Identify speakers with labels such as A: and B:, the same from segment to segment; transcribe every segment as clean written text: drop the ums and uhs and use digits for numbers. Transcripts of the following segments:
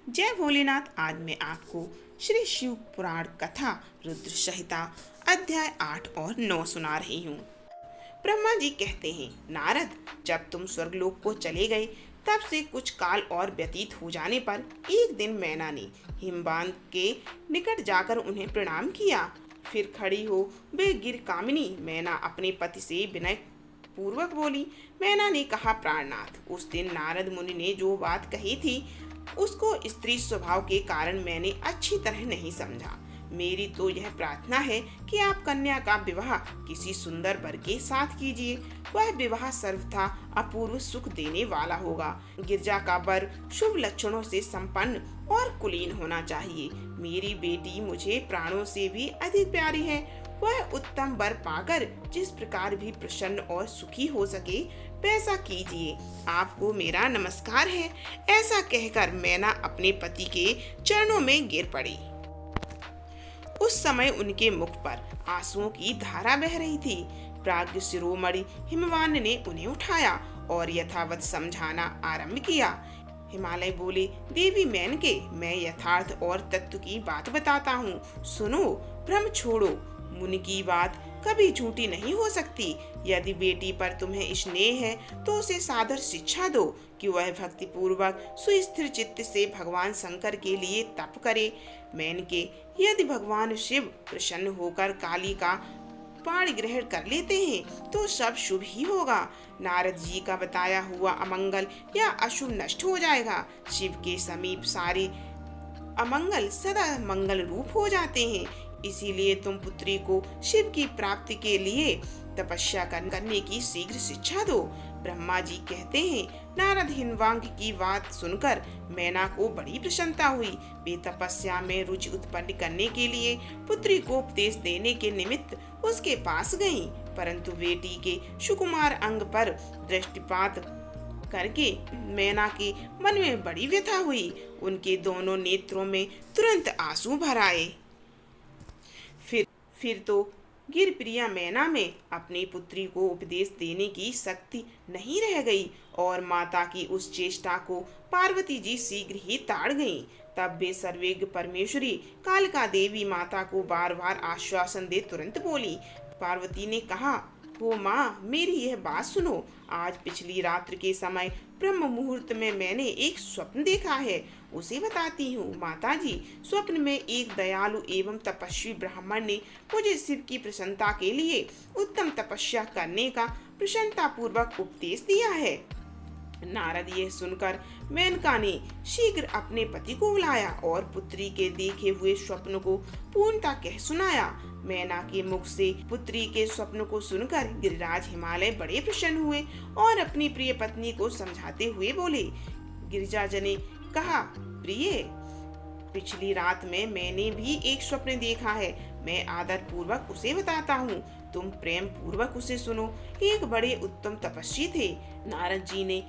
A: जय भोलेनाथ। आज मैं आपको श्री शिव पुराण कथा रुद्र संहिता अध्याय 8 और 9 सुना रही हूँ। ब्रह्मा जी कहते हैं, नारद, जब तुम स्वर्गलोक को चले गए तब से कुछ काल और व्यतीत हो जाने पर एक दिन मैना ने हिमबांध के निकट जाकर उन्हें प्रणाम किया। फिर खड़ी हो वे गिर कामिनी मैना अपने पति से विनय पूर्वक बोली। मैना ने कहा, प्राणनाथ, उस दिन नारद मुनि ने जो बात कही थी उसको स्त्री स्वभाव के कारण मैंने अच्छी तरह नहीं समझा। मेरी तो यह प्रार्थना है कि आप कन्या का विवाह किसी सुंदर वर के साथ कीजिए। वह विवाह सर्वथा अपूर्व सुख देने वाला होगा। गिरजा का वर शुभ लक्षणों से संपन्न और कुलीन होना चाहिए। मेरी बेटी मुझे प्राणों से भी अधिक प्यारी है। वह उत्तम वर पाकर जिस प्रकार भी प्रसन्न और सुखी हो सके वैसा कीजिए। आपको मेरा नमस्कार है। ऐसा कहकर मैना अपने पति के चरणों में गिर पड़ी। उस समय उनके मुख पर आंसुओं की धारा बह रही थी। प्राज्ञ शिरोमणि हिमवान ने उन्हें उठाया और यथावत समझाना आरंभ किया। हिमालय बोले, देवी मेनके, मैं यथार्थ और तत्व की बात बताता हूँ, सुनो। भ्रम छोड़ो। मुनि की बात कभी झूठी नहीं हो सकती। यदि बेटी पर तुम्हें स्नेह है तो उसे सादर शिक्षा दो कि वह भक्ति पूर्वक सुस्थिर चित्त से भगवान शंकर के लिए तप करे। मेनके, यदि भगवान शिव प्रसन्न होकर काली का प्राण ग्रहण कर लेते हैं तो सब शुभ ही होगा। नारद जी का बताया हुआ अमंगल या अशुभ नष्ट हो जाएगा। शिव के समीप सारे अमंगल सदा मंगल रूप हो जाते हैं। इसीलिए तुम पुत्री को शिव की प्राप्ति के लिए तपस्या करने की शीघ्र शिक्षा दो। ब्रह्मा जी कहते हैं, नारद हिमवान की बात सुनकर मैना को बड़ी प्रसन्नता हुई। वे तपस्या में रुचि उत्पन्न करने के लिए पुत्री को उपदेश देने के निमित्त उसके पास गईं, परंतु बेटी के सुकुमार अंग पर दृष्टिपात करके मैना के मन में बड़ी व्यथा हुई। उनके दोनों नेत्रों में तुरंत आंसू भर आए। फिर तो गिर प्रिया मैना में अपनी पुत्री को उपदेश देने की शक्ति नहीं रह गई और माता की उस चेष्टा को पार्वती जी शीघ्र ही ताड़ गईं। तब वे सर्वज्ञ परमेश्वरी कालिका देवी माता को बार बार आश्वासन दे तुरंत बोली। पार्वती ने कहा, हो माँ, मेरी यह बात सुनो। आज पिछली रात्रि के समय ब्रह्म मुहूर्त में मैंने एक स्वप्न देखा है, उसे बताती हूँ। माताजी, स्वप्न में एक दयालु एवं तपस्वी ब्राह्मण ने मुझे शिव की प्रसन्नता के लिए उत्तम तपस्या करने का प्रसन्नता पूर्वक उपदेश दिया है। नारद यह सुनकर मेनका ने शीघ्र अपने पति को बुलाया और पुत्री के देखे हुए स्वप्न को पूर्णता कह सुनाया। मैना के मुख से पुत्री के स्वप्न को सुनकर गिरिराज हिमालय बड़े प्रसन्न हुए और अपनी प्रिय पत्नी को समझाते हुए बोले। गिरिराज ने कहा, प्रिय, पिछली रात में मैंने भी एक स्वप्न देखा है। मैं आदर पूर्वक उसे बताता हूँ, तुम प्रेम पूर्वक उसे सुनो। एक बड़े उत्तम तपस्वी थे। नारद जी ने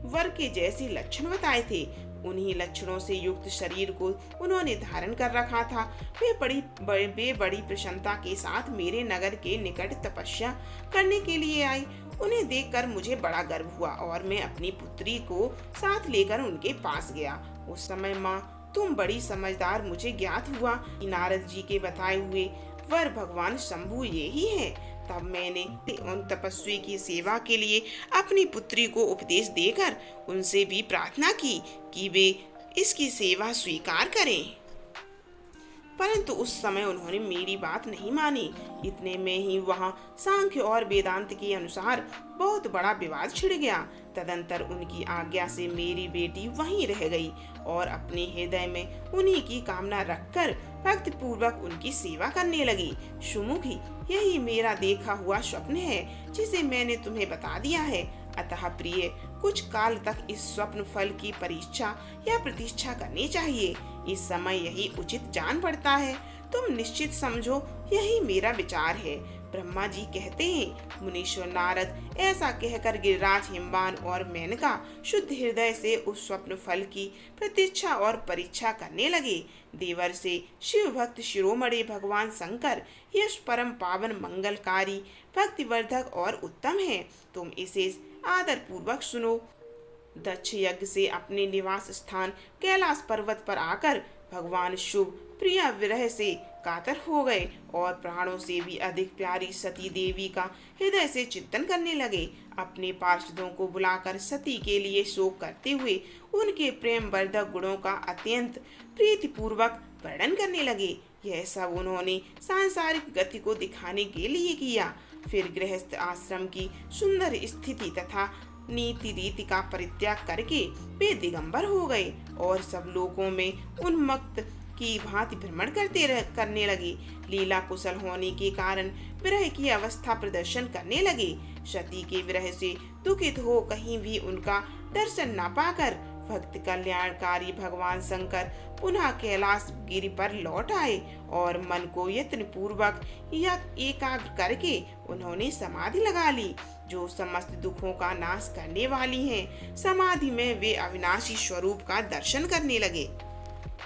A: वर के जैसे लक्षण बताए थे। उन्हीं लक्षणों से युक्त शरीर को उन्होंने धारण कर रखा था। वे बड़ी प्रसन्नता के साथ मेरे नगर के निकट तपस्या करने के लिए आए। उन्हें देखकर मुझे बड़ा गर्व हुआ और मैं अपनी पुत्री को साथ लेकर उनके पास गया। उस समय माँ, तुम बड़ी समझदार, मुझे ज्ञात हुआ कि नारद जी के बताए हुए वर भगवान शंभु ये ही है। तब मैंने उन तपस्वी की सेवा के लिए अपनी पुत्री को उपदेश देकर उनसे भी प्रार्थना की कि वे इसकी सेवा स्वीकार करें, परंतु उस समय उन्होंने मेरी बात नहीं मानी। इतने में ही वहाँ सांख्य और वेदांत के अनुसार बहुत बड़ा विवाद छिड़ गया। तदंतर उनकी आज्ञा से मेरी बेटी वहीं रह गई और अपने हृदय में उन्हीं की कामना रखकर भक्ति पूर्वक उनकी सेवा करने लगी। सुमुखी, यही मेरा देखा हुआ स्वप्न है जिसे मैंने तुम्हें बता दिया है। अतः प्रिय, कुछ काल तक इस स्वप्न फल की परीक्षा या प्रतीक्षा करनी चाहिए। इस समय यही उचित जान पड़ता है। तुम निश्चित समझो, यही मेरा विचार है। ब्रह्मा जी कहते हैं, मुनीश्वर नारद ऐसा कहकर गिरिराज हिमवान और मेनका शुद्ध हृदय से उस स्वप्न फल की प्रतीक्षा और परीक्षा करने लगे। देवर से शिव भक्त शिरोमणि भगवान शंकर यश परम पावन मंगलकारी भक्तिवर्धक और उत्तम है। तुम इसे आदर पूर्वक सुनो। दक्ष यज्ञ से अपने निवास स्थान कैलाश पर्वत पर आकर भगवान शुभ प्रिया विरह से कातर हो गए और प्राणों से भी अधिक प्यारी सती देवी का हृदय से चिंतन करने लगे। अपने पार्षदों को बुलाकर सती के लिए शोक करते हुए उनके प्रेम वर्धक गुणों का अत्यंत प्रीतिपूर्वक वर्णन करने लगे। यह सब उन्होंने सांसारिक गति को दिखाने के लिए किया। फिर गृहस्थ आश्रम की सुंदर स्थिति तथा नीति रीति का परित्याग करके वे दिगंबर हो गए और सब लोगों में उन्मत्त की भांति भ्रमण करने लगे। लीला कुशल होने के कारण विरह की अवस्था प्रदर्शन करने लगे। सती के विरह से दुखित हो कहीं भी उनका दर्शन न पाकर भक्त कल्याणकारी भगवान शंकर पुनः कैलाश गिरि पर लौट आए और मन को यत्न पूर्वक एकाग्र करके उन्होंने समाधि लगा ली, जो समस्त दुखों का नाश करने वाली है। समाधि में वे अविनाशी स्वरूप का दर्शन करने लगे।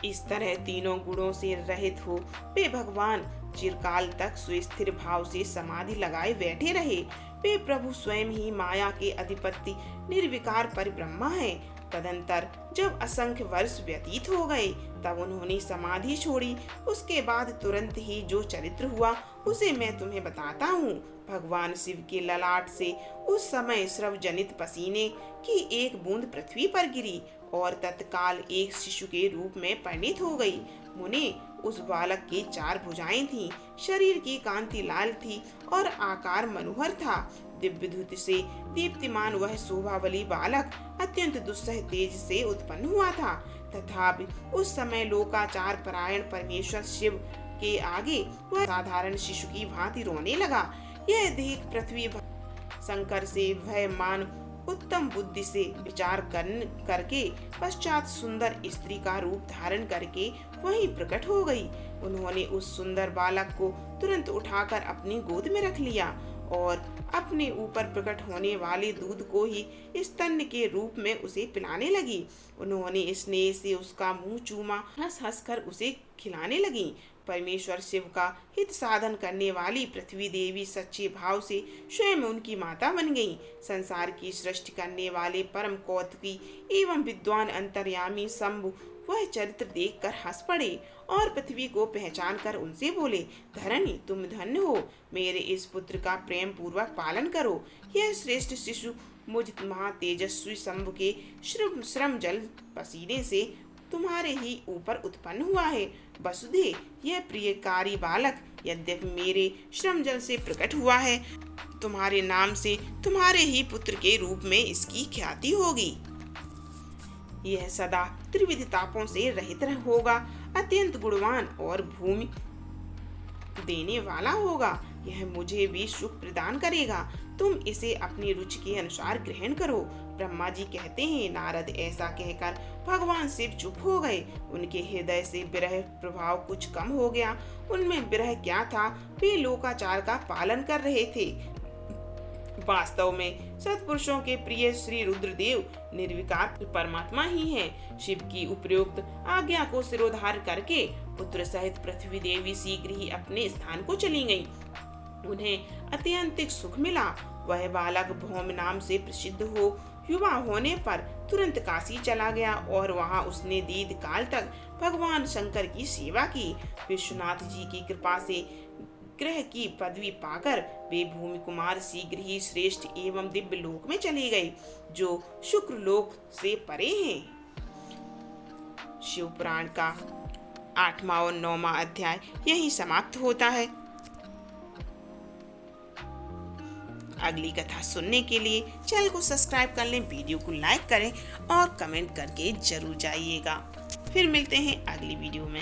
A: इस तरह तीनों गुणों से रहित हो वे भगवान चिरकाल तक सुस्थिर भाव से समाधि लगाए बैठे रहे। वे प्रभु स्वयं ही माया के अधिपति निर्विकार परिब्रह्मा है। तदंतर जब असंख्य वर्ष व्यतीत हो गए तब उन्होंने समाधि छोड़ी। उसके बाद तुरंत ही जो चरित्र हुआ उसे मैं तुम्हें बताता हूँ। भगवान शिव के ललाट से उस समय स्रव जनित पसीने की एक बूंद पृथ्वी पर गिरी और तत्काल एक शिशु के रूप में परिणित हो गई। मुने, उस बालक की 4 भुजाएं थीं, शरीर की कांति लाल थी और आकार मनोहर था। दिव्य धुति से दीप्तिमान वह शोभावली बालक अत्यंत दुस्सह तेज से उत्पन्न हुआ था। तथापि उस समय लोकाचार परायण परमेश्वर शिव के आगे वह साधारण शिशु की भांति रोने लगा। यह देख पृथ्वी शंकर से भय मान उत्तम बुद्धि से विचार करके पश्चात सुंदर स्त्री का रूप धारण करके वहीं प्रकट हो गई। उन्होंने उस सुंदर बालक को तुरंत उठाकर अपनी गोद में रख लिया और अपने ऊपर प्रकट होने वाले दूध को ही स्तन के रूप में उसे पिलाने लगी। उन्होंने स्नेह से उसका मुंह चूमा, हंस हंस कर उसे खिलाने लगी। परमेश्वर शिव का हित साधन करने वाली पृथ्वी देवी सच्चे भाव से स्वयं उनकी माता बन गई। संसार की सृष्टि करने वाले परम कौतुकी एवं विद्वान अंतर्यामी शंभु वह चरित्र देखकर हंस पड़े और पृथ्वी को पहचान कर उनसे बोले, धरणी, तुम धन्य हो, मेरे इस पुत्र का प्रेम पूर्वक पालन करो। यह श्रेष्ठ शिशु मुझ महातेजस्वी शंभु के श्रम जल पसीने से तुम्हारे ही ऊपर उत्पन्न हुआ है। वसुधे, यह प्रियकारी बालक यद्यपि मेरे श्रम जल से प्रकट हुआ है, तुम्हारे नाम से तुम्हारे ही पुत्र के रूप में इसकी ख्याति होगी। यह सदा त्रिविध तापों से रहित होगा, अत्यंत गुणवान और भूमि देने वाला होगा। यह मुझे भी सुख प्रदान करेगा। तुम इसे अपनी रुचि के अनुसार ग्रहण करो। ब्रह्मा जी कहते हैं, नारद ऐसा कहकर भगवान शिव चुप हो गए। उनके हृदय से विरह प्रभाव कुछ कम हो गया। उनमें विरह क्या था, वे लोकाचार का पालन कर रहे थे। वास्तव में सत्पुरुषों के प्रिय श्री रुद्रदेव निर्विकार परमात्मा ही हैं। शिव की उपरोक्त आज्ञा को सिरोधार करके पुत्र सहित पृथ्वी देवी शीघ्र ही अपने स्थान को चली गईं। उन्हें अत्यंतिक सुख मिला। वह बालक भौम नाम से प्रसिद्ध हो युवा होने पर तुरंत काशी चला गया और वहां उसने दीर्घ काल तक भगवान शंकर की सेवा की। विश्वनाथ जी की कृपा से ग्रह की पदवी पाकर वे भूमि कुमार शीघ्र ही श्रेष्ठ एवं दिव्य लोक में चले गए, जो शुक्र लोक से परे हैं। शिव पुराण का 8वां और 9वां अध्याय यही समाप्त होता है। अगली कथा सुनने के लिए चैनल को सब्सक्राइब कर लें, वीडियो को लाइक करें और कमेंट करके जरूर जाइएगा। फिर मिलते हैं अगली वीडियो में।